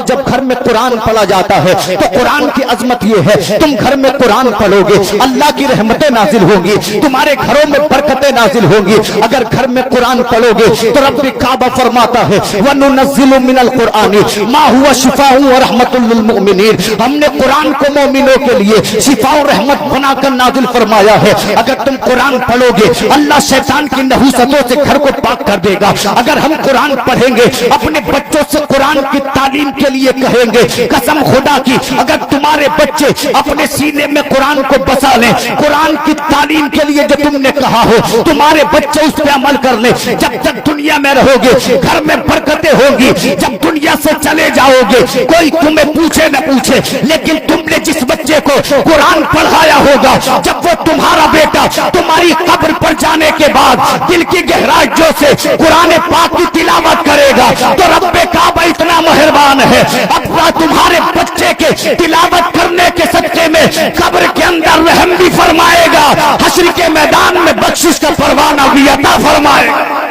جب گھر میں قرآن پڑھا جاتا ہے تو قرآن کی عظمت یہ ہے، تم گھر میں قرآن پڑھو گے اللہ کی رحمتیں نازل ہوں گی، تمہارے گھروں میں برکتیں نازل ہوں گی۔ اگر گھر میں قرآن پڑھو گے تو رب کعبہ فرماتا ہے وَنُنَزِّلُ مِنَ الْقُرْآنِ مَا هُوَ شِفَاءٌ وَرَحْمَةٌ لِّلْمُؤْمِنِينَ، ہم نے قرآن کو مومنوں کے لیے شفا و رحمت بنا کر نازل فرمایا ہے۔ اگر تم قرآن پڑھو گے اللہ شیطان کی نحوستوں سے گھر کو پاک کر دے گا۔ اگر ہم قرآن پڑھیں گے اپنے بچوں سے قرآن کی تعلیم کے لیے کہیں گے، قسم خدا کی اگر تمہارے بچے اپنے سینے میں قرآن کو بسا لیں، قرآن کی تعلیم کے لیے جو تم نے کہا ہو تمہارے بچے اس پہ عمل کر لیں، جب تک دنیا میں رہو گے گھر میں برکتیں ہوں گی، جب دنیا سے چلے جاؤ گے کوئی تمہیں پوچھے نہ پوچھے، لیکن تم نے جس بچے کو قرآن پڑھایا ہوگا جب وہ تمہارا بیٹا تمہاری قبر پر جانے کے بعد دل کی گہرائیوں سے قرآن پاک کی تلاوت کرے گا تو رب کعبہ اتنا مہربان ہے اپنا تمہارے بچے کے تلاوت کرنے کے صدقے میں قبر کے اندر رحم بھی فرمائے گا، حشر کے میدان میں بخشش کا پروانہ بھی عطا فرمائے گا۔